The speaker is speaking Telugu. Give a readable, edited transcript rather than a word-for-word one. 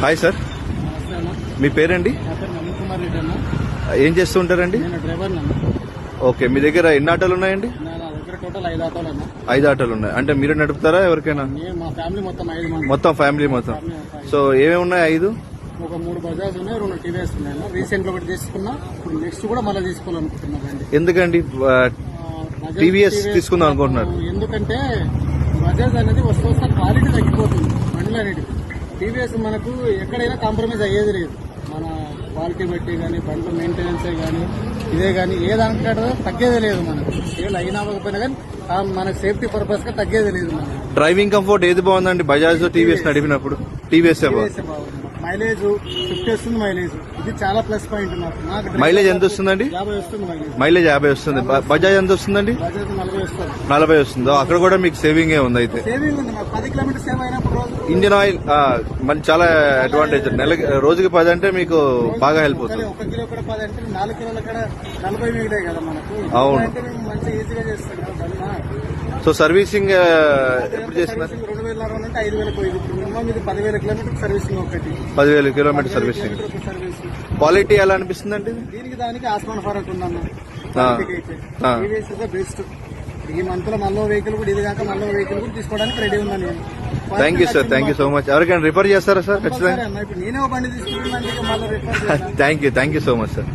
హాయ్ సార్, మీ పేరండి? కుమార్ రెడ్డి అన్న. ఏం చేస్తూ ఉంటారండి? నేను డ్రైవర్ అన్న. ఓకే, మీ దగ్గర ఎన్ని ఆటోలు ఉన్నాయండి? నా దగ్గర టోటల్ 5 ఆటోలు అన్న. 5 ఆటోలు ఉన్నాయి. అంటే మీరే నడుపుతారా ఎవరికైనా? నేను మా ఫ్యామిలీ మొత్తం 5 మంది. మొత్తం ఫ్యామిలీ మొత్తం. సో ఏమేమి ఉన్నాయి? 5 ఒక 3 బజాజ్ ఉన్నాయి, 2 టీవీఎస్ ఉన్నాయి అన్న. రీసెంట్ లో ఒకటి తీసుకున్నా, ఇప్పుడు నెక్స్ట్ కూడా మళ్ళీ తీసుకోవాలనుకుంటున్నాను. ఎందుకండి టీవీఎస్ తీసుకుందాం అనుకుంటున్నారు? ఎందుకంటే బజాజ్ అనేది వస్తు క్వాలిటీ తగ్గిపోతుంది బండ్లు అనేది. టీవీఎస్ మనకు ఎక్కడైనా కాంప్రమైజ్ అయ్యేది లేదు. మన క్వాలిటీ బట్టి కానీ, బండ్ల మెయింటెనెన్స్ కానీ, ఇదే కానీ ఏ దానికంటే తగ్గేది లేదు. మనకు సేల్ అయినా అవ్వకపోయినా కానీ మనకు సేఫ్టీ పర్పస్ గా తగ్గేది లేదు. మనకు డ్రైవింగ్ కంఫర్ట్ ఏది బాగుందండి? బజాజ్ టీవీఎస్ నడిపినప్పుడు టీవీఎస్ బాగుంది. మైలేజ్ 50 వస్తుంది. మైలేజ్ ఇది చాలా ప్లస్ పాయింట్. నాకు మైలేజ్ ఎంత వస్తుందండి? 50 వస్తుంది మైలేజ్. మైలేజ్ 50 వస్తుంది. బజాజ్ ఎంత వస్తుందండి? బజాజ్ 40 వస్తుంది. 40 వస్తుందో? అక్కడ కూడా మీకు సేవింగ్ ఉంది. అయితే సేవింగ్ ఉంది. 10 కిలోమీటర్ సేవ్ అయినప్పుడు రోజు ఇంజిన్ ఆయిల్ మరి చాలా అడ్వాంటేజ్. రోజుకి 10 అంటే మీకు బాగా హెల్ప్ అవుతుంది. 1 కిలో కూడా 10 అంటే 4 కిలోల కూడా 40 మిగిలాయి కదా మనకు. అవును, అంటే మేము మంచిగా ఈజీగా చేస్తాం కదా. సో సర్వీసింగ్ ఎప్పుడు చేస్తున్నారు? 2000 అంటే 5000 పోయింది. ఇప్పుడు మినిమం ఇది 10,000 కిలోమీటర్ సర్వీసింగ్. ఒకటి 10,000 కిలోమీటర్ సర్వీసింగ్. క్వాలిటీ ఎలా అనిపిస్తుందండి? దీనికి దానికి ఆస్మాన్ ఫరక్ ఉందన్న. బెస్ట్. ఈ మంత్ లో మళ్ళీ వెహికల్ కూడా, ఇది కాక మళ్ళీ వెహికల్ కూడా తీసుకోవడానికి రెడీ ఉన్నాను. Thank you sir, thank you so much. ఎవరికైనా రిఫర్ చేస్తారా సార్? ఖచ్చితంగా. ఇప్పుడు నేనే బండి తీసుకుంటున్నాను. మళ్ళీ refer. Thank you so much sir.